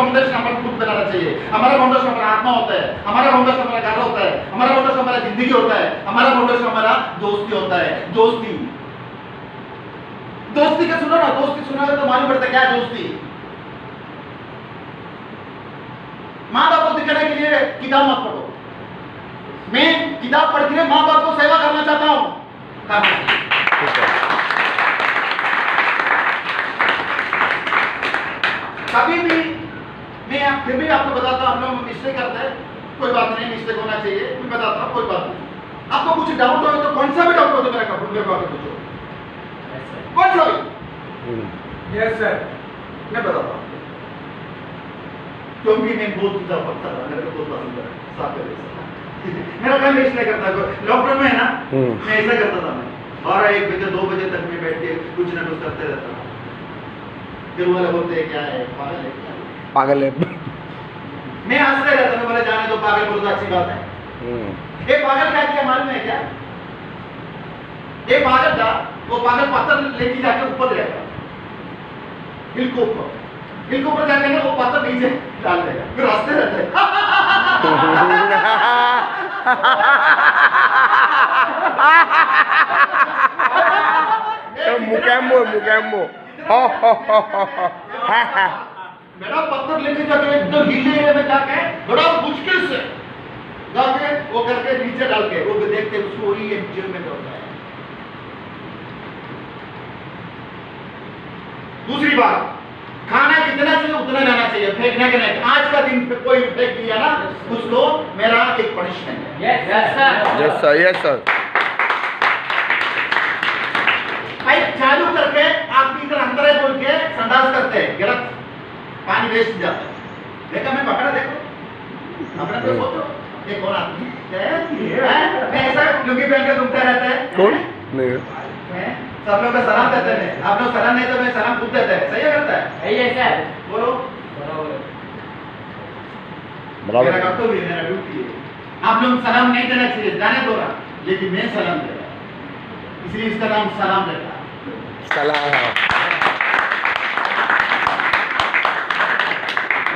Foundation हमारा खुद बनाना चाहिए। हमारा फाउंडेशन हमारा आत्मा होता है, हमारा फाउंडेशन हमारा घर होता है, हमारा फाउंडेशन हमारा जिंदगी होता है, हमारा फाउंडेशन हमारा दोस्ती होता है। दोस्ती दोस्ती का सुनो ना, दोस्ती सुनोगे तो मालूम पड़ता है क्या दोस्ती। माँ बाप को दिखाने के लिए किताब मत पढ़ो। मैं किताब पढ़ के माँ बाप को सेवा करना चाहता हूँ, कभी भी मैं फिर भी आपको बताता हूँ, आप लोग मिस्टेक करते हैं, कोई बात नहीं, मिस्टेक होना चाहिए, मैं बताता हूँ, कोई बात नहीं। आपको कुछ डाउट हो तो कौन सा भी डाउट हो तो मेरा पूछो, कौन सा भी। यस सर, मैं बताता हूँ, क्योंकि मैं बहुत किताब पढ़ता था, मेरे को बहुत पसंद है साथ मेरा टाइम वेस्ट नहीं करता। लॉकडाउन में है ना, मैं ऐसा करता था, मैं 12-1 बजे 2 बजे तक मैं बैठ के कुछ ना कुछ करते रहता था। फिर वाले बोलते हैं क्या है, पागल है क्या? पागल है। मैं हंसते रहता, मैं बोला जाने दो, पागल बोलो तो अच्छी बात है। एक पागल क्या किया मालूम है क्या? एक पागल था, वो पागल पत्थर लेके जाके ऊपर ले गया, हिल के ऊपर जाके ना वो पत्थर नीचे डाल देगा, फिर हंसते रहते मुकैम्बो मेरा पत्थर लेके जाके एकदम हिले एरिया में जाके बड़ा मुश्किल से जाके वो करके नीचे डाल के वो देखते उसको वही एंजॉयमेंट होता है। दूसरी बात, खाना जितना चाहिए उतना लेना चाहिए, फेंकने के नहीं। आज का दिन पे कोई फेंक दिया ना, उसको मेरा एक पनिशमेंट है। Yes sir, yes sir. Pipe चालू करके आप इधर अंदर है बोल के संडास करते हैं, गलत, पानी वेस्ट जाता है। देखा मैं पकड़ा, देखो अपने तो सोचो, ये कौन आदमी है? मैं ऐसा लुंगी पहन के घूमता रहता है, कौन नहीं? सब लोग का सलाम देते हैं, आप लोग सलाम नहीं तो मैं सलाम खुद देता है, सही करता है? सही है सर, बोलो बराबर। मेरा कर्तव्य है, मेरा ड्यूटी है। आप लोग सलाम नहीं देना चाहिए, जाने दो ना, लेकिन मैं सलाम दे रहा, इसलिए इसका नाम सलाम देता है।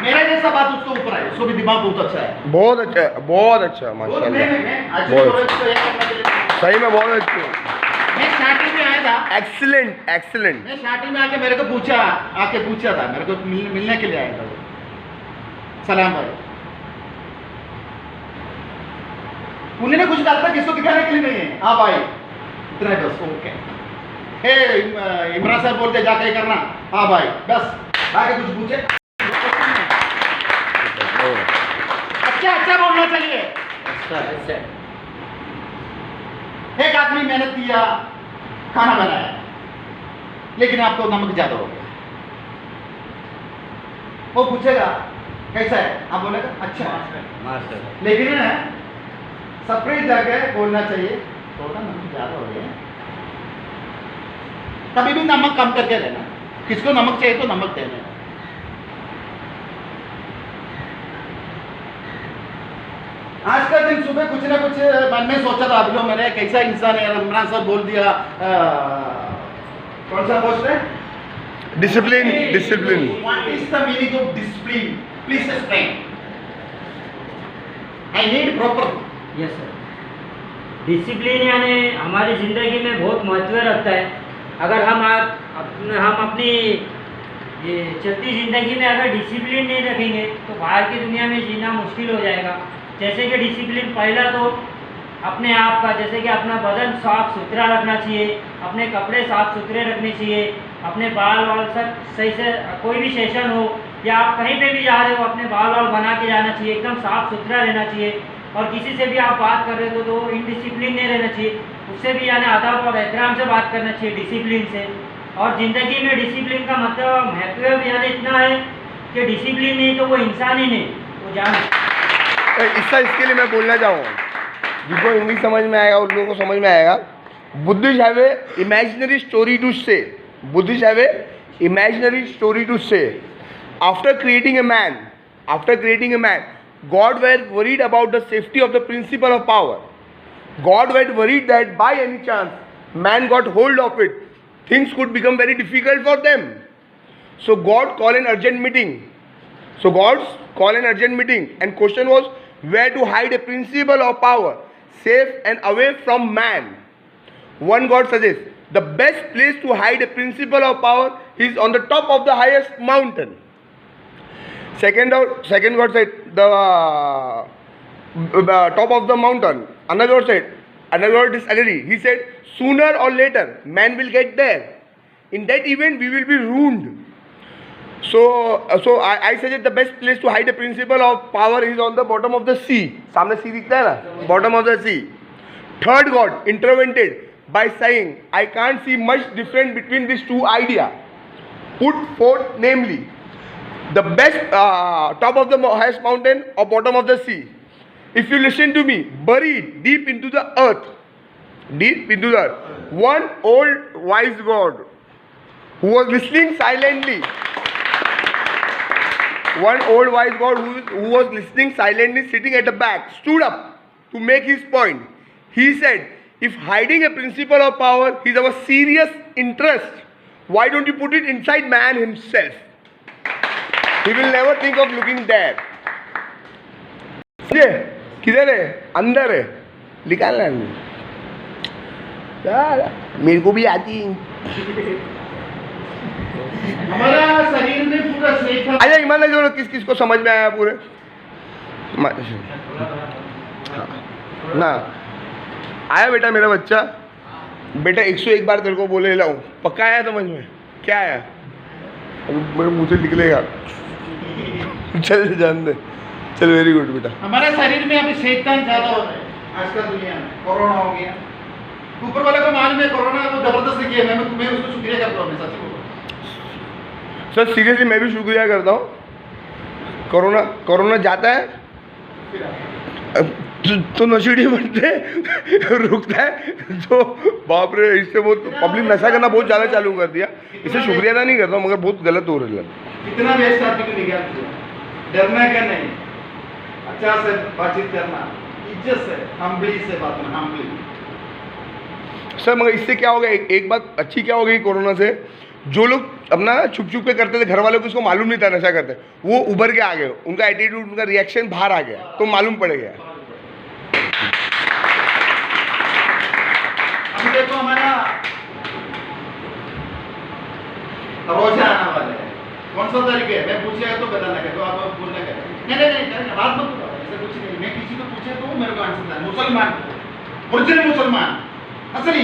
मेरा जैसा बात उसको ऊपर है, उसको भी दिमाग बहुत अच्छा है, बहुत अच्छा है, बहुत अच्छा, माशाल्लाह, सही में बहुत अच्छा। मैं स्टार्टिंग में आया था, एक्सीलेंट एक्सीलेंट। मैं स्टार्टिंग में आके मेरे को पूछा था, मेरे को मिलने के लिए आया था वो, सलाम भाई। उन्होंने कुछ डाला था, किसको दिखाने के लिए नहीं है, हाँ भाई इतना है बस, ओके। हे इमरान साहब बोलते जाके करना, हाँ भाई बस, आगे कुछ पूछे अच्छा बोलना चाहिए। एक आदमी मेहनत किया, खाना बनाया, लेकिन आपको नमक ज्यादा हो गया, वो पूछेगा कैसा है, आप बोलेगा अच्छा, लेकिन ना सरप्राइज जाके बोलना चाहिए थोड़ा नमक ज्यादा हो गया। कभी भी नमक कम करके देना, किसको नमक चाहिए तो नमक देना। आज का दिन सुबह कुछ ना कुछ मन में सोचा था, अभी लोग मैंने कैसा इंसान है, इमरान साहब बोल दिया, कौन सा पोस्ट है? Discipline, discipline. What is the meaning of discipline? Please explain. I need proper. Yes sir, discipline यानी हमारी ज़िंदगी में बहुत महत्व रखता है। अगर हम अपनी ये चलती ज़िंदगी में अगर डिसिप्लिन नहीं रखेंगे तो बाहर की दुनिया में जीना मुश्किल हो जाएगा। जैसे कि डिसिप्लिन पहला तो अपने आप का, जैसे कि अपना बदन साफ सुथरा रखना चाहिए, अपने कपड़े साफ सुथरे रखने चाहिए, अपने बाल सब सही से, कोई भी सेशन हो या आप कहीं पे भी जा रहे हो अपने बाल बना के जाना चाहिए, एकदम साफ सुथरा रहना चाहिए। और किसी से भी आप बात कर रहे हो तो इनडिसिप्लिन नहीं रहना चाहिए, उससे भी यानी आदब और एहतराम से बात करना चाहिए, डिसिप्लिन से। और ज़िंदगी में डिसिप्लिन का मतलब महत्व यानी इतना है कि डिसिप्लिन नहीं तो वो इंसान ही नहीं, वो जान। इसके लिए मैं बोलना चाहूँगा, जिनको इंग्लिश समझ में आएगा उन लोगों को समझ में आएगा। Buddhist have a imaginary story to say, Buddhist have a imaginary story to say, after creating a man God were worried about the safety of the principle of power. God were worried that by any chance man got hold of it, things could become very difficult for them. So God called an urgent meeting So gods call an urgent meeting, and question was where to hide a principle of power, safe and away from man. One god suggests the best place to hide a principle of power is on the top of the highest mountain. Second god said the top of the mountain. Another god disagreed. He said sooner or later man will get there. In that event we will be ruined. So I suggest the best place to hide the principle of power is on the bottom of the sea. सामने sea दिखता है ना? Bottom of the sea. Third god intervened by saying, I can't see much difference between these two ideas. Put forth namely the best top of the highest mountain or bottom of the sea. If you listen to me, buried deep into the earth, one old wise god who was listening silently. One old wise god who was listening silently, sitting at the back, stood up to make his point. He said, if hiding a principle of power is our serious interest, why don't you put it inside man himself? He will never think of looking there. समझे? किधर है? अंदर है. निकालना नहीं. यार मेरे को भी आती है. हमारा शरीर में पूरा सेफ है. अच्छा ईमान जो किस किस को समझ में आया पूरे? ना आया बेटा मेरा बच्चा. बेटा 101 बार तेरे को बोले लाऊं. पक्का आया समझ में? क्या आया? मेरे मुंह से निकलेगा. चल जान दे. चल वेरी गुड बेटा. हमारे शरीर में अभी शैतान ज्यादा हो रहा है आजकल दुनिया में. कोरोना हो गया. ऊपर वाले को मालूम है कोरोना को जबरदस्ती किया. मैं उसको शुक्रिया करता हूँ. सच बोलो सर सीरियसली मैं भी शुक्रिया करता हूँ. कोरोना जाता है तो नशेड़ी बनते रुकता है. तो बाप रे इससे बहुत पब्लिक नशा करना बहुत ज़्यादा चालू कर दिया. इससे शुक्रिया अदा नहीं करता हूँ मगर बहुत गलत हो रहा है. कितना वेस्ट आदमी को निकाल दिया. डरना क्या नहीं. अच्छा से बातचीत करना. इज्जत से हम्बली से बात करना. हम्बली सर मगर इससे क्या होगा. एक बात अच्छी क्या हो गई कोरोना से. जो लोग अपना छुप छुप के करते थे घर वालों को उसको मालूम नहीं था नशा करते. वो उभर के आ गए. उनका एटीट्यूड उनका रिएक्शन बाहर आ गया तो मालूम पड़ गया. अभी देखो हमारा रोजा आने वाला है. कौन सा तारीख है? मैं पूछेगा तो बताना क्या. तो आप बोलना क्या. नहीं बात मत करो. ऐसा कुछ नहीं. मैं किसी को पूछे तो मेरे को आंसर देना. मुसलमान ओरिजिनल मुसलमान असली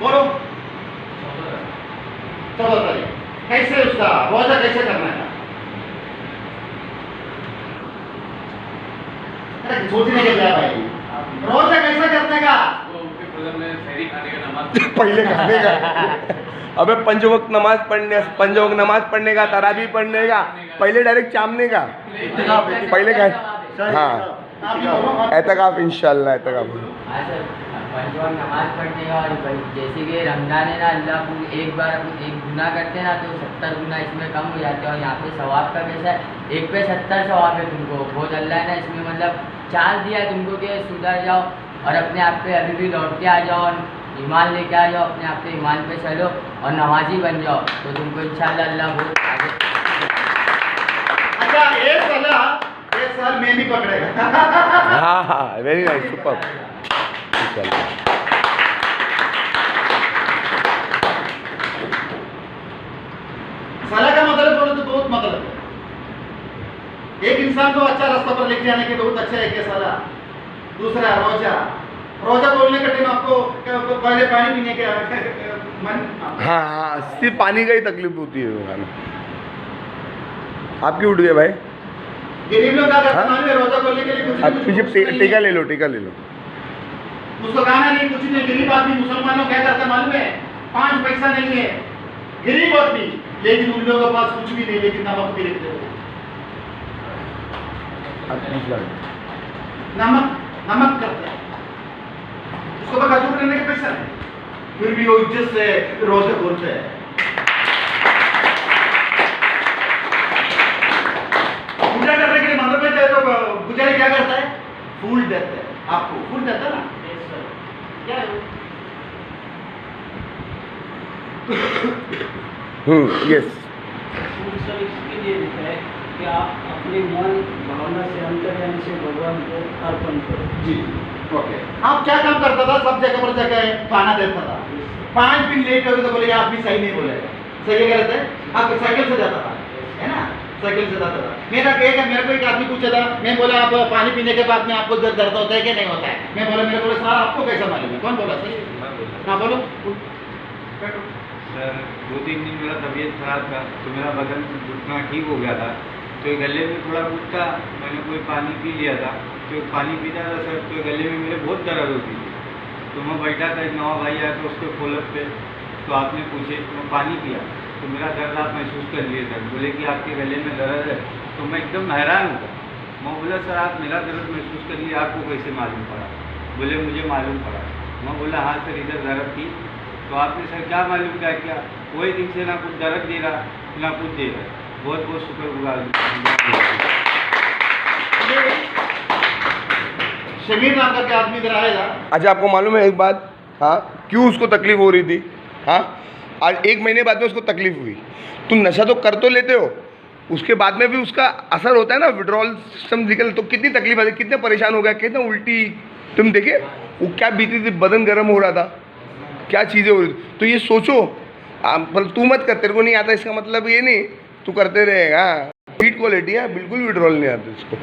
बोलो 14 तारीख. कैसे उसका रोजा कैसे करना है? अरे सोचने के क्या भाई. रोजा कैसे करने का? पहले खाने का. अबे पंच वक्त नमाज पढ़ने का तराबी पढ़ने का. पहले डायरेक्ट चामने का. पहले खाए. हाँ एतकाफ इंशाल्लाह एतकाफ. पंचवक्त नमाज पढ़ने का. और जैसे कि रमजान है ना अल्लाह को एक बार एक गुनाह करते हैं ना तो 70 गुना इसमें कम हो जाते हैं. और यहाँ पे सवाब का कैसा है. एक पे 70 सवाब है तुमको. बहुत अल्लाह है ना इसमें मतलब चांस दिया है तुमको कि सुधर जाओ और अपने आप पे अभी भी लौट के आ जाओ. ईमान लेके आ जाओ. अपने आप पे ईमान पे चलो और नमाजी बन जाओ तो तुमको इंशाल्लाह अल्लाह बहुत आगे. अच्छा एक साल में भी पकड़ेगा. हाँ वेरी नाइस सुपर. साला का मतलब बोले तो बहुत मतलब है. एक इंसान को अच्छा रास्ता पर लेके जाने के बहुत अच्छा है क्या साला. दूसरा रोजा बोलने का टाइम आपको पहले पानी पीने के मन. हाँ सिर्फ पानी का ही तकलीफ होती है. आपकी उठ गए भाई. गरीब लोग क्या करते हैं रोजा बोलने के लिए कुछ आप पीछे टीका ले लो. उसको गाना नहीं कुछ नहीं. गरीब आदमी मुसलमान लोग क्या करते मालूम है. 5 पैसा नहीं है गरीब आदमी लेकिन उन लोगों के पास कुछ भी नहीं लेकिन नमक भी रखते हो. नमक करते हैं उसको बस खजूर लेने के पैसा नहीं. फिर भी वो इज्जत से रोजे बोलते हैं. पूजा करने के लिए मंदिर में जाए तो पुजारी क्या करता है. फूल देता है. आपको फूल देता है ना. क्या है यस सूर्य सर इसके लिए लिखा है कि आप अपने मन भावना से अंतर्यामी से भगवान को अर्पण करो। जी ओके। आप क्या काम करता था? सब जगह पर जाकर खाना देता था। 5 दिन लेट हो गए तो बोले आप भी सही नहीं बोले, सही है गलत है? आप साइकिल से जाता था, है ना? साइकिल से जाता था। मेरे को एक आदमी पूछा था, मैं बोला आप पानी पीने के बाद में आपको दर्द होता है कि नहीं होता है? मैं बोला मेरे बोले सर आपको कैसा मालूम है? कौन बोला सर? हाँ बोलो। सर 2-3 दिन मेरा तबीयत खराब था तो मेरा बदन घुटना ठीक हो गया था, तो गले में थोड़ा कुछ था, मैंने कोई पानी पी लिया था, तो पानी पीता था सर तो गले में मेरे बहुत दर्द होती थी। तो मैं बैठा था, एक नवा भाई आया तो उसके फॉलोअप पे तो आपने पूछे तो मैं पानी पिया तो मेरा दर्द आप महसूस कर लिए सर। बोले कि आपके गले में दर्द है, तो मैं एकदम हैरान हुआ। मैं बोला सर आप मेरा दर्द महसूस कर लिए, आपको कैसे मालूम पड़ा? बोले मुझे मालूम पड़ा। मैं बोला हाँ सर इधर दर्द थी। तो आपने सर क्या मालूम क्या किया? कोई दिन से ना कुछ दर्द दे रहा ना कुछ दे रहा। बहुत बहुत शुक्रगुजार। शमीर नाम का आदमी इधर आएगा। अच्छा आपको मालूम है एक बात, हाँ क्यों उसको तकलीफ हो रही थी? हाँ आज 1 महीने बाद में उसको तकलीफ हुई। तुम नशा तो कर तो लेते हो, उसके बाद में भी उसका असर होता है ना, विड्रॉल सिस्टम निकल, तो कितनी तकलीफ आती, कितने परेशान हो गया, कितना उल्टी, तुम देखिए वो क्या बीती थी, बदन गर्म हो रहा था, क्या चीज़ें हो रही थी। तो ये सोचो, पर तू मत कर, तेरे को नहीं आता इसका मतलब ये नहीं तू करते रहेगा। हीट क्वालिटी है, बिल्कुल विड्रॉल नहीं आता इसको।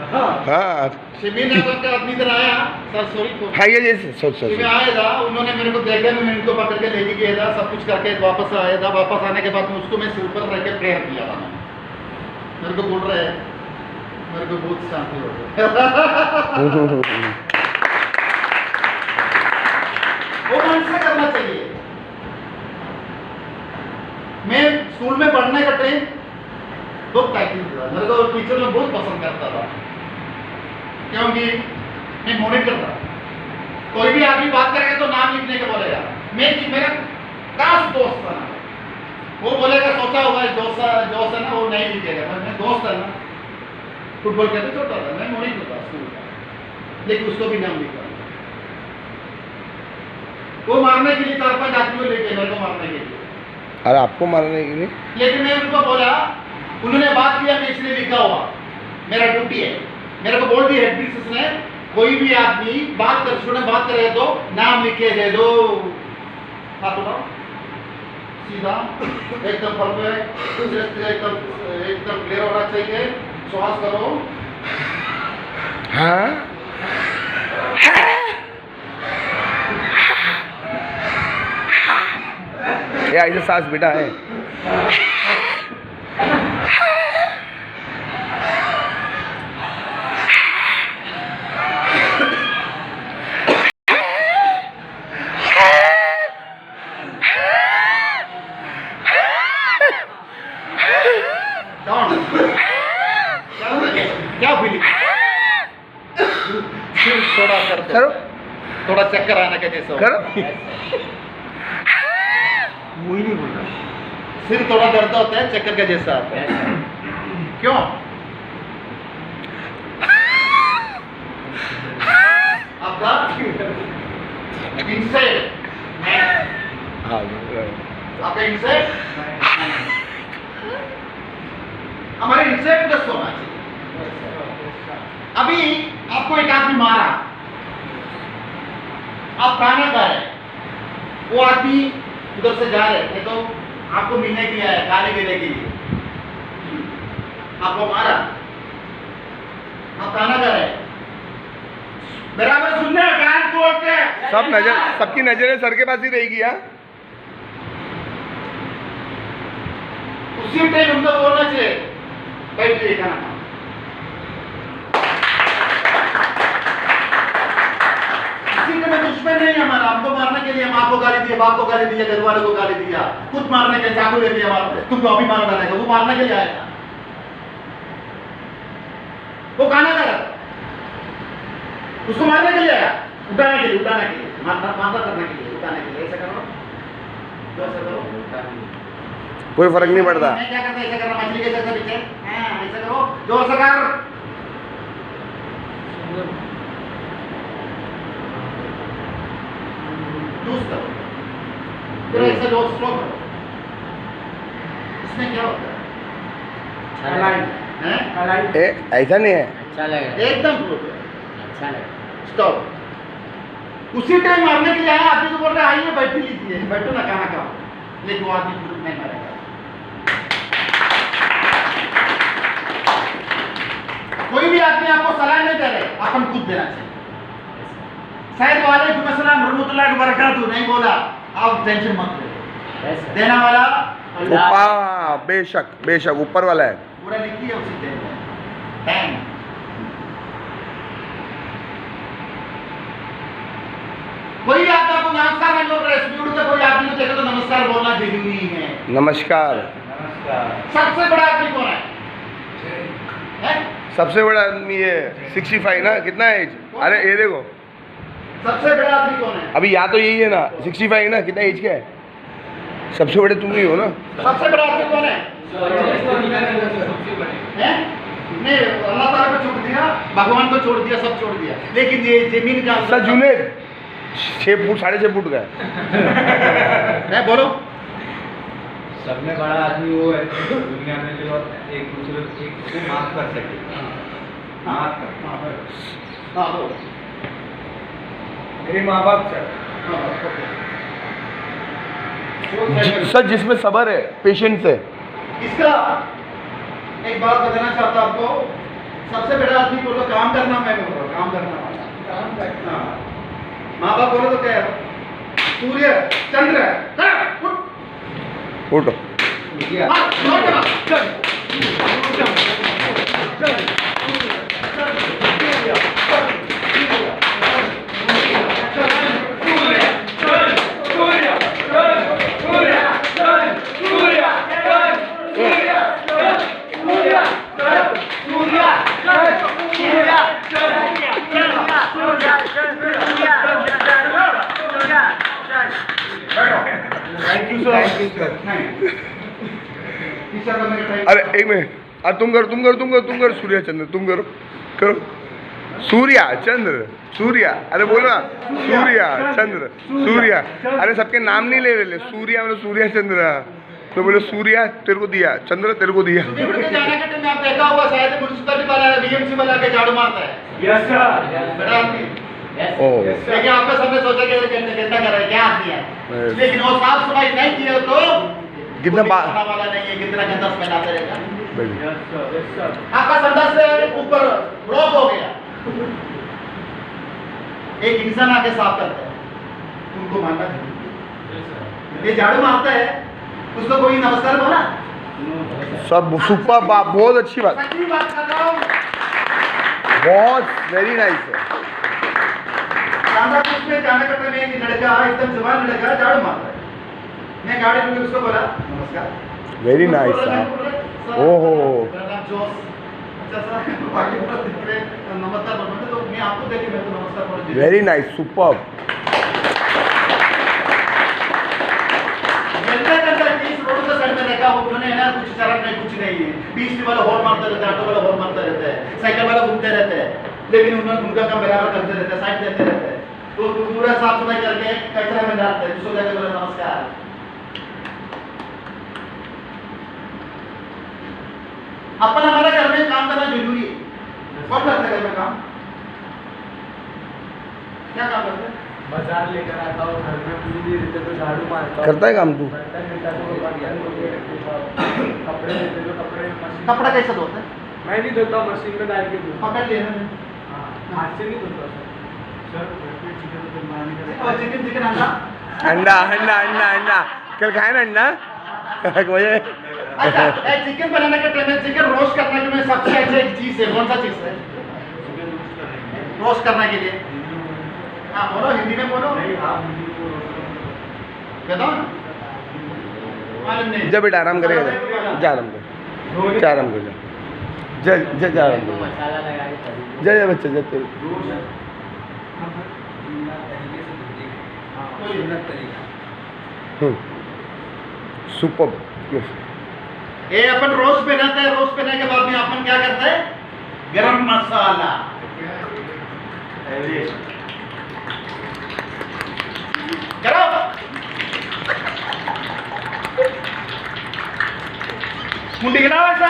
हाँ शमीर नाम का आदमी इधर आया सर, सॉरी हाँ ये सोच मैं आया था, उन्होंने मेरे को देखा, मैं उनको पकड़ के लेके गया था, सब कुछ करके वापस आया था। वापस आने के बाद में उसको मैं सिर पर रख के प्रेयर किया था। मेरे को बोल रहे हैं, मेरे को बहुत शांति हो गई। वो मन से करना चाहिए। मैं स्कूल में पढ़ने का टाइम बहुत टाइटिल था, मेरे को टीचर लोग बहुत पसंद करता था क्योंकि मैं मॉनिटर था। कोई भी आदमी बात करेगा तो नाम लिखने के बोलेगा। मेरा खास दोस्त था ना, वो बोलेगा सोचा होगा दोस्त है ना, वो नहीं लिखेगा, मैं दोस्त है ना। फुटबॉल खेलते छोटा था, मैं मॉनिटर था स्कूल का, लेकिन उसको भी नाम लिखा। वो मारने के लिए 4-5 आदमी लेके मेरे को मारने के लिए। अरे आपको मारने के लिए? लेकिन मैं उनको बोला, उन्होंने बात किया, मैं इसलिए लिखा हुआ, मेरा ड्यूटी है। मेरे को बोल दिया हेड मिस्ट्रेस ने, कोई भी आदमी बात करे तो नाम लिखे दे दो। हाथ उठाओ सीधा, एकदम परफेक्ट, एकदम क्लियर होना चाहिए। श्वास करो। हाँ ये ऐसे सांस बेटा है। क्या फीलिंग? थोड़ा करो थोड़ा चक्कर आने का जैसा हो। करो मुझे नहीं बोल रहा, सिर थोड़ा दर्द होता है, चक्कर का जैसा आता है। क्यों? आपका इंसेट, हाँ आपका इंसेट, हमारे इंसेट दस्त होना चाहिए। अभी आपको एक आदमी मारा, आप खाना खा रहे, वो आदमी उधर से जा रहे थे तो आपको मिलने के लिए आया, खाने देने के लिए, आपको मारा, आप खाना खा रहे, बराबर सुनने कान खोल के। सब नजर, सबकी नजरें सर के पास ही रहेगी। हाँ उसी टाइम उनको बोलना चाहिए बैठिए खाना खाओ। दुश्मन नहीं हमारा, हमको मारने के लिए हम आपको गाली दिया, बाप को गाली दिया, घर वालों को गाली दिया, खुद मारने के चाकू ले दिया, तुमको अभी मार डालेगा, वो मारने के लिए आएगा। वो खाना खा रहा, उसको मारने के लिए आया, उठाने के लिए, मारना करने के लिए, उठाने के लिए। ऐसा करो, ऐसा करो, कोई फर्क नहीं पड़ता। मैं क्या करता, ऐसा करना, मछली के जैसा पीछे, ऐसा करो, जोर से कर। फिर ऐसा जोर स्लो करो, इसमें क्या होता अच्छा लग रहा है। है? ऐसा नहीं है। अच्छा लग रहा है। एकदम फ्रूट है। अच्छा लग रहा है। स्टॉप। उसी टाइम मारने के लिए आया, आदमी को बोल रहे आइए बैठ लीजिए, बैठो ना, कहाँ का, लेकिन वो आदमी फ्रूट नहीं मारेगा। कोई भी आदमी आपको सलाह नहीं दे रहे, अपन खुद देना चाहिए। शायद वालेकुम अस्सलाम रहमतुल्लाहि व बरकातहू नहीं बोला, आप टेंशन मत लो, Yes, sir. देना वाला ऊपर, बेशक बेशक ऊपर वाला है। पूरा लिखिए उसी टाइम में। थैंक। कोई आता आपको नमस्कार नहीं बोल रहे, स्पीड से कोई आदमी को देखो तो नमस्कार बोलना जरूरी है। नमस्कार। नमस्कार। सबसे बड़ा आदमी कौन है? हैं? सबसे बड़ा आदमी ये 65 ना, कितना एज? अरे ये देखो, सबसे बड़ा आदमी कौन है? अभी या तो यही है ना 65 ना, कितना एज क्या है? सबसे बड़े तुम ही हो ना। सबसे बड़ा आदमी कौन है? हैं? नहीं, अल्लाह ताला को छोड़ दिया, भगवान को छोड़ दिया, सब छोड़ दिया, लेकिन ये जमीन का सर जुनेद 6 फुट 6.5 फुट का है। बोलो। सब में बड़ा आदमी वो है दुनिया में जो एक दूसरे को माफ कर सके। माफ कर। हाँ बोलो। मेरे माँ बाप सर। सर जिसमें सब्र है, पेशेंस है। इसका एक बात बताना चाहता हूं आपको, सबसे बड़ा आदमी बोलो काम करना, मैं बोल रहा हूं काम करना वाला, काम करना। माँ बाप बोलो तो क्या है? सूर्य चंद्र है, उठो। हाँ, जोर से बात, चल। Thank you sir. अरे एक मिनट, तुम करो सूर्य चंद्र, तुम करो सूर्य चंद्र सूर्य, अरे बोलो ना सूर्य चंद्र सूर्य। अरे सबके नाम नहीं ले रहे, सूर्य मतलब सूर्य चंद्र, तो बोले सूर्य तेरे को दिया, चंद्र तेरे को दिया। जाने के टाइम में आप देखा होगा, शायद म्युनिसिपैलिटी वाला बीएमसी वाला के झाड़ू मारता है। Yes sir. बड़ा आदमी, ओ लेकिन आपका सबने सोचा कि गंदा कर रहा है, क्या आदमी है, Yes. लेकिन वो साफ सफाई नहीं किया तो कितना कोई खाना वाला नहीं है, कितना गंदा स्मेल आता रहेगा। Yes sir. Yes sir. आपका संडास से ऊपर ब्लॉक हो गया, एक इंसान आके साफ करता है, उनको मानना चाहिए। ये झाड़ू मारता है, उसको कोई नमस्कार बोला? सब सुपर बात, बहुत अच्छी बात, सच्ची बात कर रहा हूँ। बहुत वेरी नाइस है। सांदा कुछ में जाने का टाइम एक लड़का एकदम जवान लड़का झाड़ू मारता है, मैं गाड़ी में उसको बोला नमस्कार, वेरी नाइस सर। ओहो। मेरा नाम जोश। अच्छा सर, आगे पूरा दिख रहे हैं, नमस्कार बोलते तो मैं आपको देखे मैं तो नमस्कार बोल दिया। Very nice, super. इस रोड के साइड में देखा वो है ना, कुछ शराब नहीं, कुछ नहीं है, बीच वाला हॉर्न मारता रहता है, ऑटो वाला हॉर्न मारता रहता है, साइकिल वाला घूमते रहते हैं, लेकिन उनका काम बराबर करते रहते हैं, साइड देते रहते हैं, तो पूरा साफ सफाई करके कचरा में डालते हैं, उसको जाके बोले नमस्कार। अपन हमारे घर में काम करना जरूरी है। कौन करता है घर में काम? क्या काम करते हैं? बाजार लेकर आता हूँ, घर में पूरी नहीं रहते तो झाड़ू मारता हूँ। करता है काम तू? बर्तन लेता तो बर्तन धो के रखता हूँ। कपड़े लेते तो कपड़े मशीन। कपड़ा कैसे धोते हैं? मैं नहीं धोता, मशीन में डाल के धोता हूँ। पकड़ लेना। हाँ, हाथ से नहीं धोता सर। सर घर पे चिकन तो बनाने का। और चिकन अंडा। अंडा अंडा अंडा अंडा कल खाए ना अंडा मुझे। अच्छा, चिकन बनाने के टाइम में चिकन रोस्ट करने के लिए सबसे अच्छा एक चीज है, कौन सा चीज है? रोस्ट करने के लिए। हाँ बोलो, हिंदी में बोलो। बताओ ना। मालूम नहीं। जा बेटा आराम करेगा, जा आराम कर, जा आराम कर, जा जा जा आराम कर, मसाला लगा के तभी। जा जा बच्चा जा तेरे। सुपर। ये अपन रोस्ट पहनाते हैं, रोस्ट पहनने के बाद में अपन क्या करते हैं? गरम मसाला। करो। मुंडी गिरा वैसा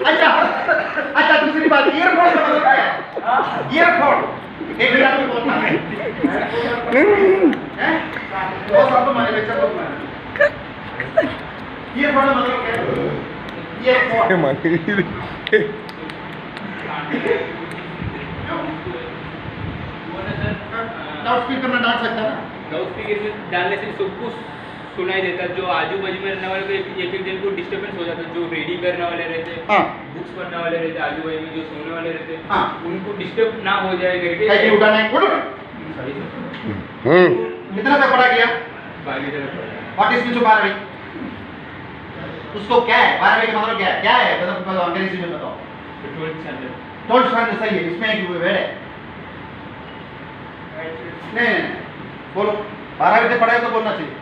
अच्छा अच्छा, दूसरी बात, ईयरफोन का मतलब क्या है? ईयरफोन एक हजार में बोलना है वो सब तो मारे बच्चा लोग मारे। ईयरफोन का मतलब क्या है? ईयरफोन लाउड स्पीकर में डाल सकता है ना? लाउड स्पीकर में डालने से सबको सुनाई देता है। जो आजू बाजू में रहने वाले को एक एक जन को डिस्टर्बेंस हो जाता है। जो रीडिंग करने वाले रहते हैं, हाँ। बुक्स पढ़ने वाले रहते हैं, आजू बाजू में जो सोने वाले रहते हैं, हाँ। उनको डिस्टर्ब ना हो जाए करके। कहीं उठा नहीं, उठ। सॉरी सर, कितना तक पढ़ा गया? 12वीं तक पढ़ा। व्हाट इज मीन 12वीं? उसको क्या है 12वीं का मतलब क्या है? क्या है मतलब अंग्रेजी में बताओ। 12th standard. 12th स्टैंडर्ड सही है, इसमें एक वर्ड है। नहीं बोलो, 12वीं तक पढ़ाई तो बोलना चाहिए।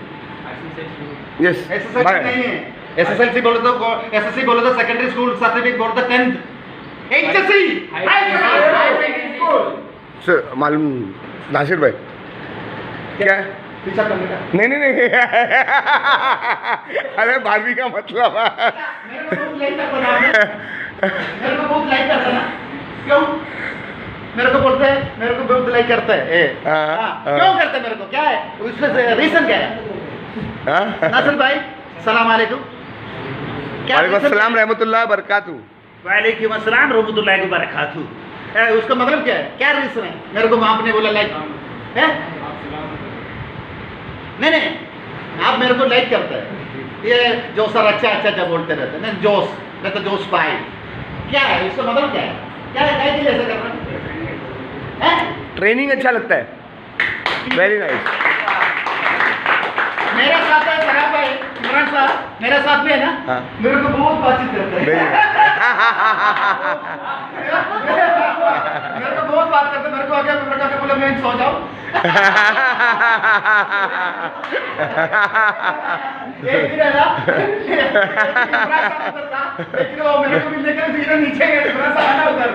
यस एसएसएलसी नहीं है, एसएसएलसी बोलो तो एसएससी बोलो तो सेकेंडरी स्कूल सर्टिफिकेट बोलो तो 10th HSC high secondary school. Sir मालूम नासिर भाई क्या है? पीछा करने का नहीं नहीं नहीं अरे 12वीं का मतलब है। मेरे को बहुत लाइक करता ना, मेरे को बहुत लाइक करता ना, क्यों? मेरे को बोलते हैं, मेरे को बहुत लाइक करता है क्यों करते हैं मेरे को? क्या है उसमें रीजन? क्या है नासिर भाई? सलाम अलैकुम। वालेकुम अस्सलाम रहमतुल्लाह बरकातू। वालेकुम अस्सलाम रहमतुल्लाहि व बरकातहू। उसका मतलब क्या है? क्या रीजन है? मेरे को बाप ने बोला लाइक है? नहीं नहीं, आप मेरे को लाइक करते हैं। ये जो सर अच्छा अच्छा अच्छा बोलते रहते हैं ना, जोश नहीं तो जोश पाए, क्या है इसका मतलब? क्या है? क्या है? क्या के लिए ऐसा कर रहे हैं? ट्रेनिंग अच्छा लगता है। Very nice. मेरे साथ है सराब भाई, इमरान साहब मेरे साथ में है ना। हाँ। मेरे को बहुत बातचीत करते हैं। मेरे को बहुत बात करते हैं। मेरे को आगे बोले मैं सो जाऊं। एक दिन है ना, इमरान साहब उधर था, लेकिन वो मेरे को मिलने के लिए सीधे नीचे गए। इमरान साहब आना उधर,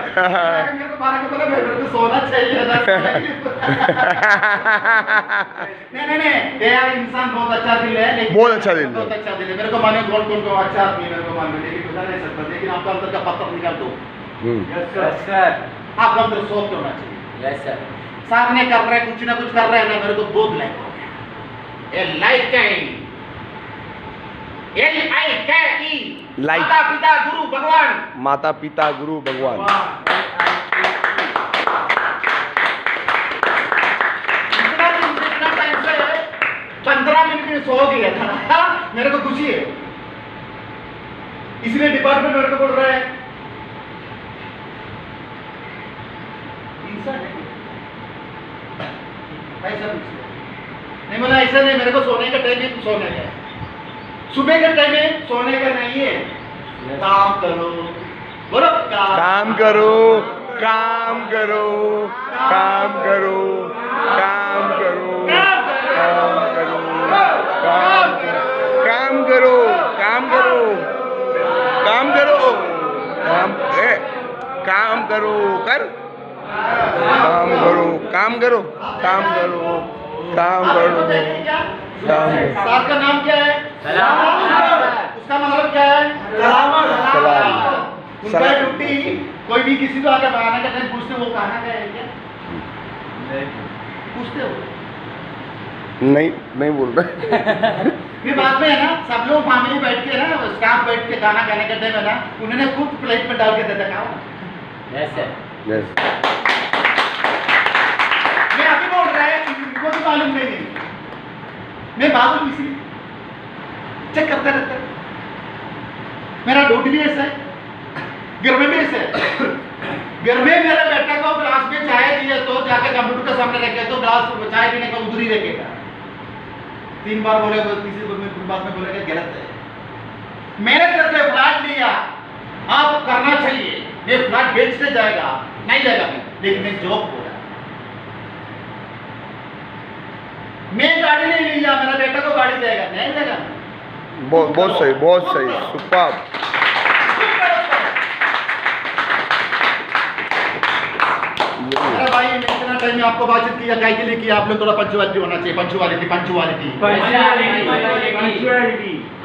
मेरे को बारह को बोला मेरे को सोना चाहिए था। नहीं ये यार इंसान बहुत अच्छा दिल है, लेकिन बहुत अच्छा दिल है। बहुत अच्छा दिल है। मेरे को माने कौन कौन को अच्छा आदमी मेरे को मालूम है, लेकिन बता नहीं सकता। लेकिन आपका अंदर का पत्थर निकाल दो। Yes sir. आपका अंदर सॉफ्ट होना चाहिए। Yes sir. सामने कर रहे हैं, कुछ ना कुछ कर रहे हैं ना, मेरे को बहुत लाइक हो गया। ये लाइक है, LIKE Like. माता पिता गुरु भगवान। माता पिता गुरु भगवान। इतना टाइम से 15 मिनट में सो गया था। मेरे को खुशी है, इसलिए डिपार्टमेंट मेरे को बोल रहा है इंसान है ऐसा नहीं बोला। ऐसा नहीं, मेरे को सोने का टाइम है, सोने का सुबह का टाइम है, सोने का नहीं है। काम करो, बोलो काम करो, काम करो, काम करो, काम करो, काम करो, काम करो, काम करो, काम करो, काम करो, काम करो, कर काम करो, काम करो, काम करो, काम करो, काम। साहब का नाम क्या है? उसका मतलब क्या है? सलाम। उनका ड्यूटी, कोई भी किसी को आके बनाने का टाइम पूछते वो खाना का है क्या? पूछते हो? नहीं बोल रहे। फिर बाद में है ना, सब लोग फैमिली बैठ के ना, स्टाफ बैठ के खाना खाने का टाइम है ना, उन्होंने खुद प्लेट में डाल के देता खाओ। Yes sir. यस। मैं अभी बोल रहा है, इनको तो मालूम नहीं है। मैं बाबू किसी चेक करता रहता है। मेरा ड्यूटी भी ऐसा है, घर में भी ऐसा है। घर में मेरे बेटा को ग्लास में चाय दिए तो जाके कंप्यूटर के सामने रखे तो ग्लास चाय पीने का उधर ही रखेगा। 3 बार बोले तो तीसरी बार में बोलेगा गलत है। मैंने करके फ्लैट लिया, आप करना चाहिए। ये फ्लैट बेचते जाएगा नहीं जाएगा, लेकिन मैं जॉब बोला। मैं गाड़ी नहीं लिया, मेरा बेटा को गाड़ी देगा नहीं देगा। बहुत सही, बहुत सही, सुपर्ब। अरे भाई मैं इतना टाइम में आपको बातचीत किया काय के लिए किया आप लोग थोड़ा पंचुअलिटी होना चाहिए पंचुअलिटी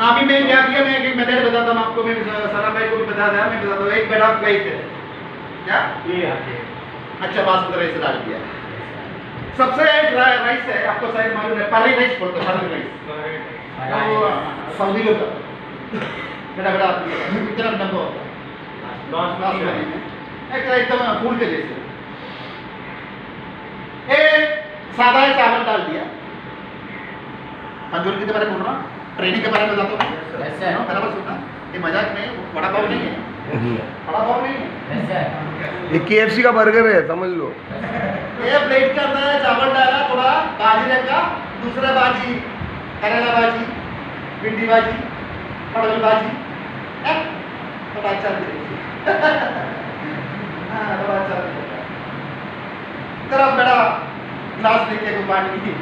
अभी मैं क्या किया मैं एक मेथड बताता हूँ आपको मैं सना भाई को भी बता दिया मैं बताता हूँ एक बड़ा प्लेट है क्या अच्छा बासमती राइस डाल दिया सबसे एक राइस है आपको शायद मालूम है पहले राइस बोलते हैं पहले राइस सऊदी लोग बड़ा बड़ा कितना नंबर होता है एकदम फूल के जैसे सादा चावल डाल दिया तंदूरी के बारे में बोल रहा ट्रेनिंग के बारे में बताता हूँ बराबर सुनना ये मजाक नहीं बड़ा पाव नहीं है बड़ा पाव नहीं है ये KFC का बर्गर है समझ लो ये प्लेट के अंदर चावल डाला थोड़ा भाजी रखा दूसरा भाजी करेला भाजी भिंडी भाजी पटल भाजी थोड़ा अच्छा थोड़ा अच्छा तरफ बड़ा ग्लास लेके को पानी की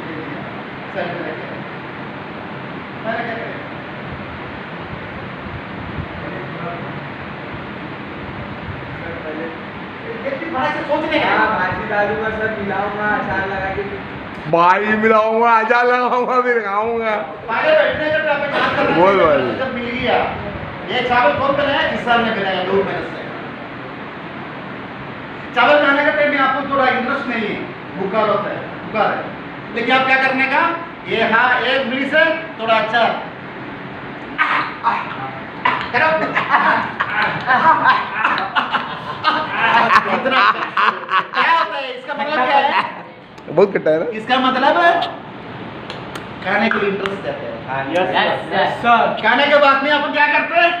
साइड में रखे मैंने क्या करें इतनी बड़ा से सोचने का भाजी डालूंगा सर मिलाऊंगा अचार लगा के भाई मिलाऊंगा अचार लगाऊंगा फिर खाऊंगा पहले बैठने का ट्रैफिक काम करना बोल भाई। जब मिल गया ये चावल कौन बनाया किसान ने बनाया 2 महीने से चावल बनाने का टाइम में आपको थोड़ा इंटरेस्ट नहीं है बुखार होता है बुखार है लेकिन आप क्या करने का ये हाँ एक मिली से थोड़ा अच्छा करो इतना क्या होता है इसका मतलब क्या है बहुत कट्टा है ना इसका मतलब खाने के लिए इंटरेस्ट देते हैं खाने के बाद में आप क्या करते हैं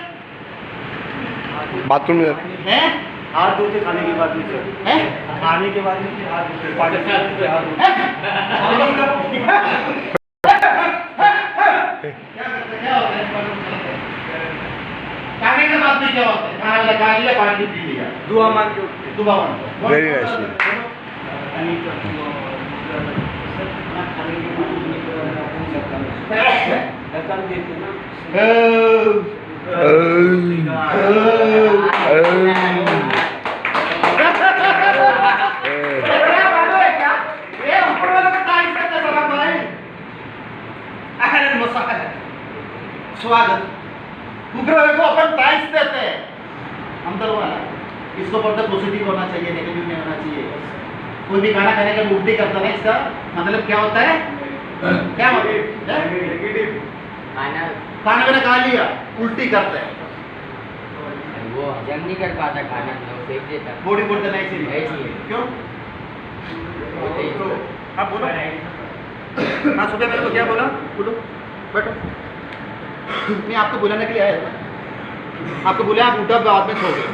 बाथरूम में हैं हाथ धोते खाने के बाद में सर हैं खाने के बाद में हाथ धोते पानी से हाथ धोते क्या करते हैं क्या होता है खाने के बाद में क्या होता है खाना लगा लिया पानी पी लिया दुआ मांग के उठते दुआ मांगो Very nice. खाने के बाद ढक्कन देते ना स्वागत ऊपर वाले को अपन प्राइस देते हैं अंदर वाला इसको बोलते पॉजिटिव होना चाहिए नेगेटिव नहीं होना चाहिए कोई भी खाना खाने का उल्टी करता है इसका मतलब क्या होता है क्या होता है खाना मैंने खा लिया उल्टी करते हैं वो हजम नहीं कर पाता खाना तो फेंक देता बॉडी बोलते नहीं चाहिए नहीं चाहिए। क्यों आप बोलो हाँ सुबह मेरे को क्या बोला बोलो बैठो मैं आपको बुलाने के लिए आया था आपको बोला आप उठा बाद में सो गए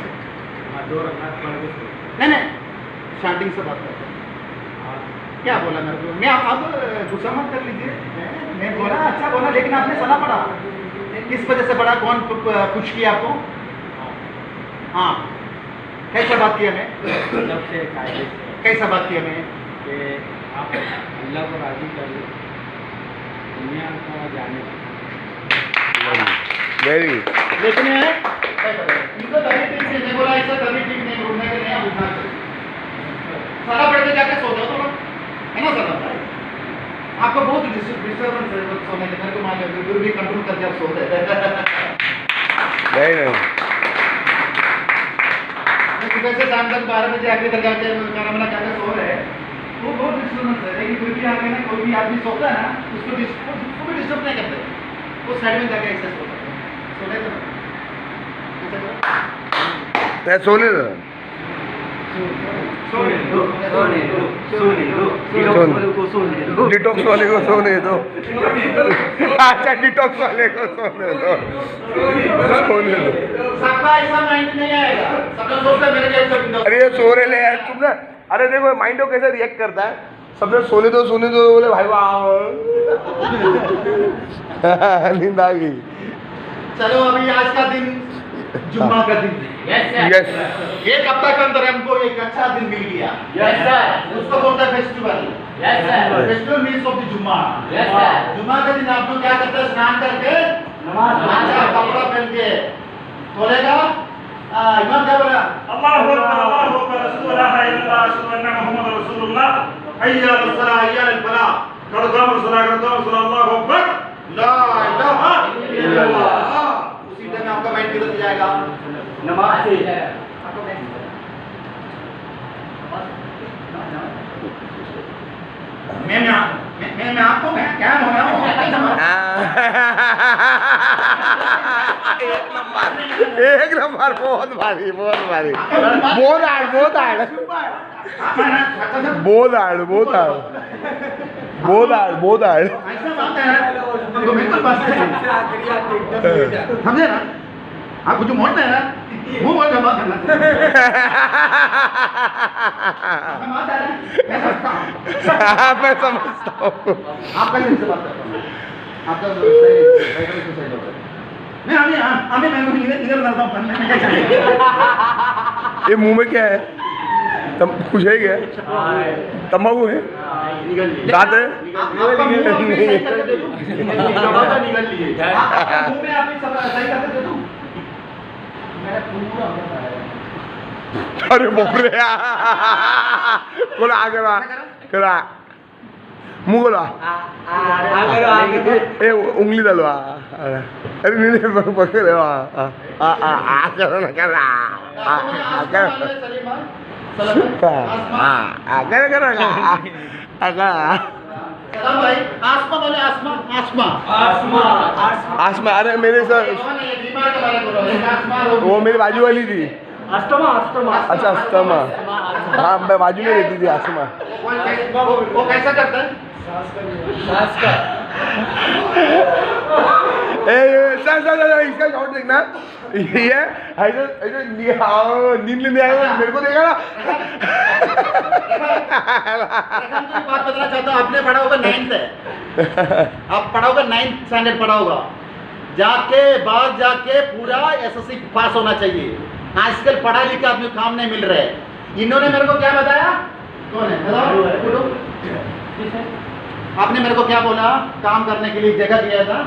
नहीं स्टार्टिंग से बात करते हैं क्या बोला मेरे को मैं अब गुस्सा मत कर लीजिए मैं बोला अच्छा बोला लेकिन आपने सलाह पढ़ा किस वजह से पढ़ा कौन कुछ किया आपको हाँ कैसा बात किया मैं सबसे कायदे से कैसा बात किया मैं कि आप अल्लाह को राजी कर लो दुनिया को जाने दो। वेरी लेकिन इनको तभी ठीक नहीं बोला ऐसा तभी ठीक नहीं उठने के नहीं उठना चाहिए सारा पढ़ के जाके सो जाओ थोड़ा है ना सर भाई आपको बहुत डिस्टर्बेंस है सोने के मेरे को मान लो फिर भी कंट्रोल करके आप सो रहे वेरी नाइस सुबह से शाम तक 12 बजे आगे तक जाके खाना बना खाकर सो रहे हैं वो बहुत डिस्टर्बेंस है लेकिन कोई भी आगे ना कोई भी आदमी सोता है ना उसको भी डिस्टर्ब नहीं करते वो साइड में जाके ऐसे सोता है सोने तो मैं सोने दो डिटॉक्स वाले को सोने दो अच्छा डिटॉक्स वाले को सोने दो सोने दो सबका ऐसा माइंड नहीं आएगा सब लोग सोचते हैं मेरे जैसे बिंदु अरे ये सो रहे ले यार चुप ना अरे देखो माइंड को कैसे रिएक्ट करता है सब लोग सोने दो बोले भाई वाह नींद आ गई चलो अभी आज का दिन जुम्मा का दिन यस यस एक हफ्ता के अंदर हमको एक अच्छा दिन मिल गया यस सर उसको बोलते हैं festival yes sir festival means of the जुम्मा यस सर जुम्मा के दिन आप लोग क्या करते हैं स्नान करके नमाज अच्छा कपड़ा पहन के खोलेगा इमाम क्या बोला? अल्लाहु अकबर अशहदु अल्ला इलाहा इल्लल्लाह अशहदु अन्ना मुहम्मदुर रसूलुल्लाह हय्या अल सलाह हय्या अल फलाह कर कामत सलाह अल्लाहु अकबर ला इलाहा इल्लल्लाह। उसी टाइम आपका माइंड किधर जाएगा? नमाज से। मैं आपको मैं क्या हो रहा हूँ? एक नंबर बहुत भारी बहुत भारी बहुत हार्ड बहुत हार्ड बहुत हार्ड बहुत हार्ड बहुत हार्ड बहुत हार्ड ऐसा बात है तो बिल्कुल बात है। समझे ना? आपको जो मोड़ना है ना वो मोड़ जमा करना। मैं समझता हूँ आप कैसे इनसे बात करते हो? आपका सही होगा। मैं अभी मैं इधर करता हूँ। ये मुंह में क्या है? कुछ है क्या? तम्बाकू है? दांत है? आपका मुंह अभी सही करके दे दूँ? निकल लिए। आपका मुंह में अभी सब सही करके दे दूँ? अरे बाप रे खोला आगे ला करा मुंह खोला ए उंगली डालो अरे नहीं पकड़ लो करो ना करा करो सलाम भाई। आसमा बोले आसमा आसमा आसमा अरे मेरे सर बीमार के बारे में बोलो। आसमा वो मेरी बाजू वाली थी अष्टमा अष्टमा अच्छा अस्थमा हाँ मैं बाजू में रहती थी आसमा वो कैसा करता है? सर इसका शॉट देखना ये ऐसे नींद लेने आए मेरे को देखा ना बात बताना चाहता हूँ। आपने पढ़ा होगा 9th है, आप पढ़ा होगा 9th स्टैंडर्ड पढ़ा होगा। जाके बाद जाके पूरा एसएससी पास होना चाहिए। आजकल पढ़ा लिखा आदमी काम नहीं मिल रहा है। इन्होंने मेरे को क्या बताया? कौन है बताओ? आपने मेरे को क्या बोला? काम करने के लिए जगह दिया था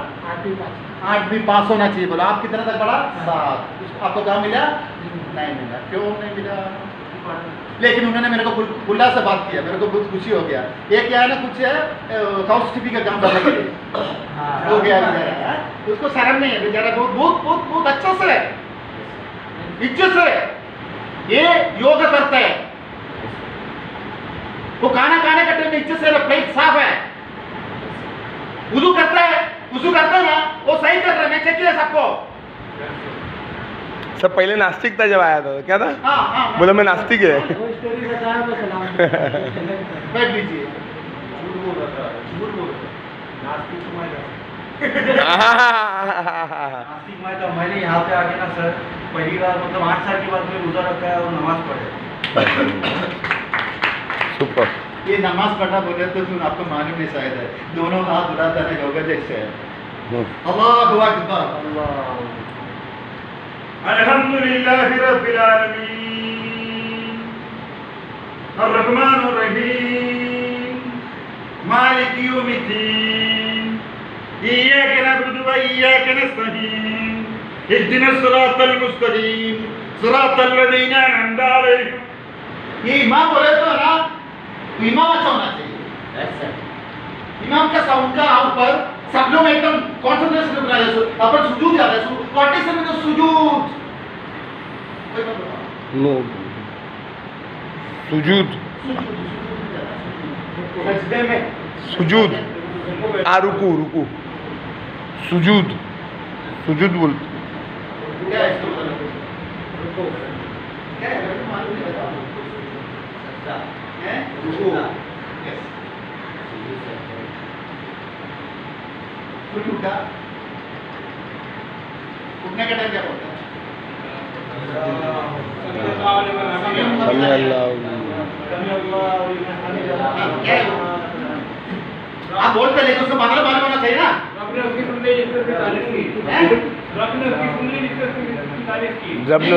8वीं पास होना चाहिए बोला। आप कितने तक पढ़ा? 7। आपको काम मिला? नहीं मिला। क्यों नहीं मिला? लेकिन उन्होंने मेरे को खुला से बात किया, मेरे को बहुत खुशी हो गया। ये क्या है ना कुछ हाउस कीपिंग का काम करने के लिए हो गया बेचारा। उसको शर्म नहीं है बेचारा, बहुत बहुत बहुत बहुत अच्छा से इज्जत से ये योगा करता है। वो खाना खाने का टाइम इज्जत से प्लेट साफ है। वुजू करता है ना वो सही कर रहा है। मैं चेक किया सबको। सब पहले नास्तिक था जब आया था क्या था? हाँ बोला मैं नास्तिक है बैठ लीजिए। नास्तिक मैं तो मैंने यहाँ पे आके ना सर पहली बार मतलब 8 साल के बाद में रोजा रखा है और नमाज पढ़े। सुपर ये नमाज पढ़ना बोले तो सुन आपको मालूम नहीं शायद है, दोनों हाथ उड़ाता है योगा जैसे है। अल्लाहु अकबर। अल्हम्दुलिल्लाहि रब्बिल आलमीन अर्रहमानिर रहीम मालिक यौमिद्दीन इय्याका नअबुदु व इय्याका नस्तईन इहदिनस सिरातल मुस्तकीम सिरातल लज़ीना अनअमता अलैहिम। ये इमाम बोले तो ना इमाम अच्छा होना चाहिए। इमाम का साउंड का ऊपर सब लोग एकदम कॉन्सेंट्रेशन में बनाए अपन सुजूद जाता है। व्हाट इज द सुजूद? नो सुजूद सजदे में सुजूद रुकू रुकू सुजूद सुजूद बोलते क्या है इसका मतलब? रुको क्या है? मेरे को मालूम नहीं बताओ। हैं? रुको यस फिर उठा। उठने का टाइम क्या बोलते हैं? समी अल्लाह क्या है वो? आप बोलते लेकिन उसको मतलब मालूम होना चाहिए ना। जब नो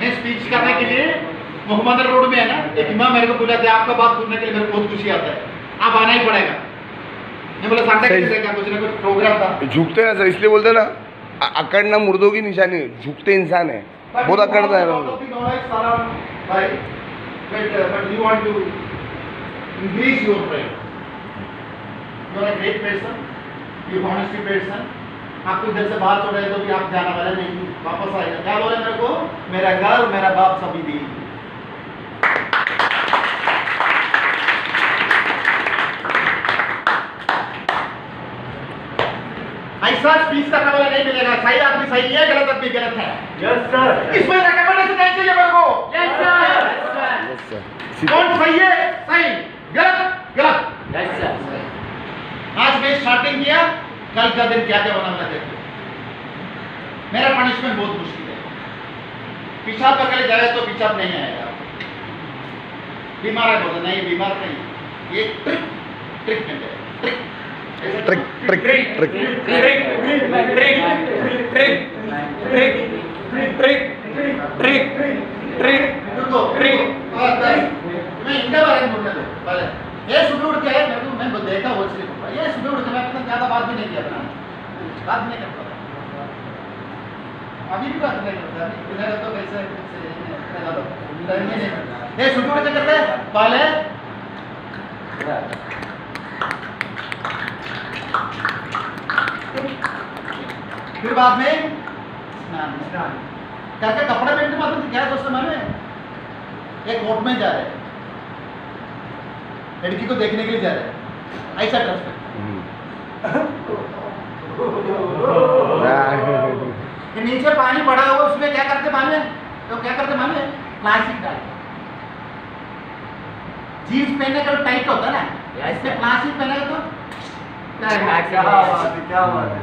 मैं स्पीच करने के लिए मोहम्मद रोड में है ना, एक इमाम मेरे को बुलाते हैं। आपका बात सुनने के लिए मेरे को बहुत खुशी आता है। आप आना ही पड़ेगा। मैं बोला संडे के दिन का कुछ ना कुछ प्रोग्राम था। झुकते ना सर इसलिए बोलते ना अकड़ना मुर्दों की निशानी है, झुकते इंसान है बहुत अकड़ता है लोग। But you want to increase your brain. You are a great person. You are honest person. आपको इधर से बाहर छोड़ रहे तो भी आप जाना वाले नहीं, वापस आएगा। क्या बोले मेरे को? मेरा घर, मेरा बाप सभी दी। ऐसा स्पीच करने वाला नहीं मिलेगा। सही आदमी सही है, गलत आदमी गलत है। Yes sir. इसमें रिकमेंडेशन नहीं चाहिए मेरे को। Yes sir. कौन सही है? सही, गलत गलत। Yes sir. आज मैं स्टार्टिंग किया, कल का दिन क्या क्या होना मैं देखो। मेरा पनिशमेंट बहुत मुश्किल है। पेशाब करके जाए तो पेशाब नहीं आएगा। बीमार है बोलते नहीं, बीमार नहीं। ये ट्रिक ट्रिक में है, ट्रिक ट्रिक ट्रिक ट्रिक मैं इनके बारे में बोलने दो पहले। ये सुबह उठ के मैं देखा वो सिर्फ ये सुबह उठ के मैं इतना ज्यादा बात भी नहीं किया अपना, बात नहीं करता अभी भी बात नहीं करता। बिना तो कैसे इतना ज्यादा टाइम नहीं करता। ये सुबह उठ के करते पहले फिर बाद में स्नान करके कपड़े पहनने बाद में क्या सोचते मालूम एक कोर्ट में जा रहे हैं, लड़की को देखने के लिए जा रहे हैं, ऐसा ड्रेस में नीचे पानी पड़ा हुआ उसमें क्या करते मालूम है? तो क्या करते मालूम है? प्लास्टिक डालते। जीन्स पहनने का टाइट होता है ना, इसमें प्लास्टिक पहनेगा तो क्या बात है।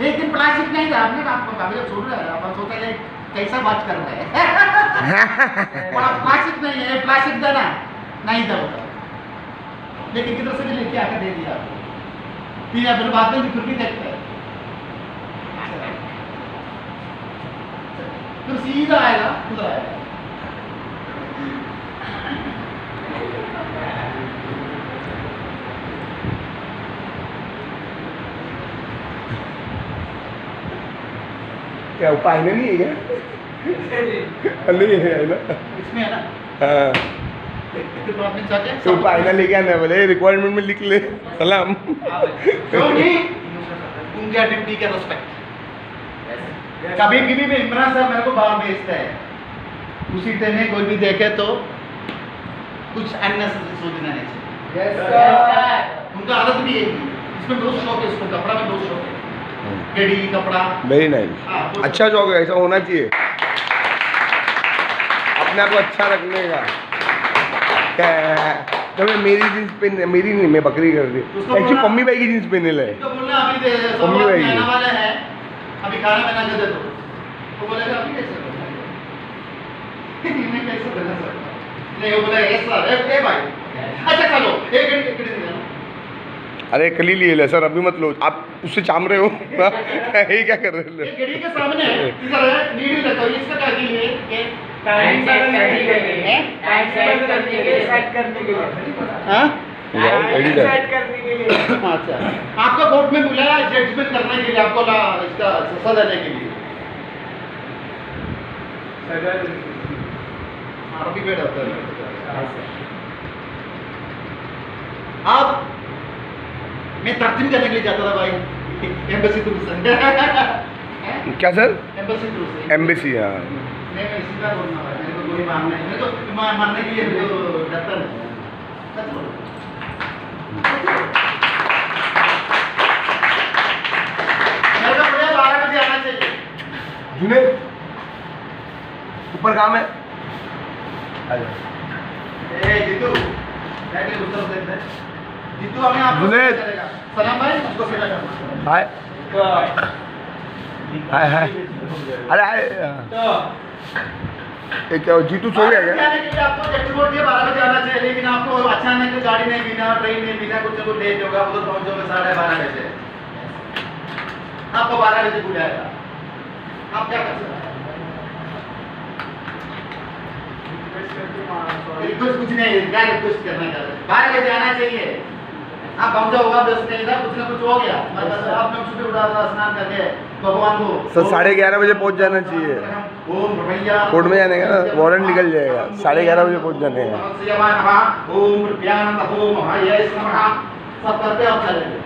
एक दिन प्लास्टिक नहीं था, आपने आपको अभी जब सुन रहे हैं अपन सोचा ये कैसा बात कर रहे हैं। प्लास्टिक नहीं है, प्लास्टिक देना नहीं था होता, लेकिन किधर से भी लेके आकर दे दिया आपको। फिर फिर बाद में फिर भी देखते हैं, फिर सीधा आएगा खुद आएगा। क्या उपाय नहीं है क्या? नहीं है ना, इसमें है ना। हाँ फिर बाद में जाके तो उपाय ना लेके आना बोले, रिक्वायरमेंट में लिख ले सलाम। क्योंकि उनका ड्यूटी का रिस्पेक्ट। कभी कभी भी इमरान साहब मेरे को बाहर भेजता है, उसी टाइम में कोई भी देखे तो कुछ अननेसेसरी सोचना नहीं चाहिए। उनका आदत भी है, इसमें बहुत शौक है, इसको कपड़ा में बहुत शौक है, गड़ी कपड़ा। वेरी नाइस, अच्छा शौक है, ऐसा होना चाहिए अपने आप को अच्छा रखने का। क्या तो मैं मेरी जींस पहन, मेरी नहीं, मैं बकरी कर रही हूँ एक्चुअली, पम्मी भाई की जींस पहने ले। तो बोलना अभी पम्मी भाई आने वाले हैं, अभी खाना बना के दे दो, तो बोलेगा अभी कैसे करना है? मैं कैसे बना सकता? नहीं वो बोलेगा यस सर, ए भाई अच्छा चलो एक घंटे दे देना। अरे कल ही लिए ले सर, अभी मत लो, आप उससे चाम रहे हो। ये क्या कर रहे हो? ये घड़ी के सामने है, इधर है नीड रखो, इसका क्या के लिए कि टाइम सेट करने के लिए, टाइम सेट करने के लिए, सेट करने के लिए। हां घड़ी का सेट करने के लिए। अच्छा, आपको कोर्ट में बुलाया जजमेंट करने के लिए, आपको इसका सजा देने के लिए। अरबी में होता है। अब मैं तर्जुमा करने के लिए जाता था भाई, एम्बेसी थ्रू से। क्या सर? एम्बेसी थ्रू से। एम्बेसी, हाँ। मैं इसी का बोलना है, मेरे को गोली मारना है, मैं तो मारने के लिए मुझे डरता नहीं। सच बोलो। मेरे को मुझे 12 बजे आना चाहिए। जुनेद ऊपर काम है। ए जीतू, क्या के उत्तर देते हैं? जीतू हमें आपको जुनेद। करेगा। सलाम भाई, उसको सीधा करना। हाय हाय हाय, अरे हाय। क्या जीतू सो गया क्या? जाने के लिए आपको जब बोल दिया 12 बजे आना चाहिए, लेकिन आपको अचानक गाड़ी नहीं बिना, ट्रेन नहीं बिना, कुछ कुछ लेट होगा, उधर पहुंचोगे 12:30 बजे। आपको 12 बजे बुलाएगा, आप क्या कर सकते हैं? रिक्वेस्ट कुछ नहीं, क्या रिक्वेस्ट करना चाहते हैं? 12 बजे आना चाहिए। हाँ पहुंचा होगा, बस नहीं था, कुछ ना कुछ हो गया। मैं बस आपने छुट्टी उड़ा था स्नान करके भगवान को। सर 11:30 बजे पहुंच जाना चाहिए। ओम भैया कोर्ट में जाने का ना वारंट निकल जाएगा, 11:30 बजे पहुंच जाने का। ओम रुपयानंद ओम महायश नमः सब करते आप चलेंगे।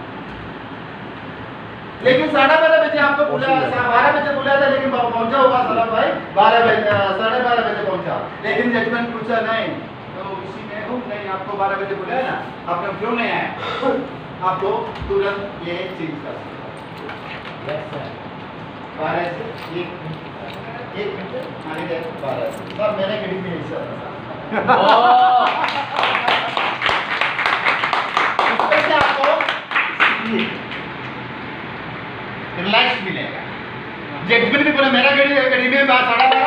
लेकिन 12:30 बजे आपको बुलाया, 12 बजे बुलाया था, लेकिन पहुंचा होगा सलाम भाई 12 बजे 12:30 बजे पहुंचा, लेकिन जजमेंट पूछा नहीं तो इसी में हूँ नहीं, आपको 12 बजे बुलाया ना, आपने क्यों नहीं आया, आपको तुरंत ये चेंज कर सकते हैं। 12 से 1 मिनट आगे जाए 12 से सब मेरे गरीब में हिस्सा आपको रिलैक्स मिलेगा। जजमेंट भी बोला मेरा गरीब में 12:30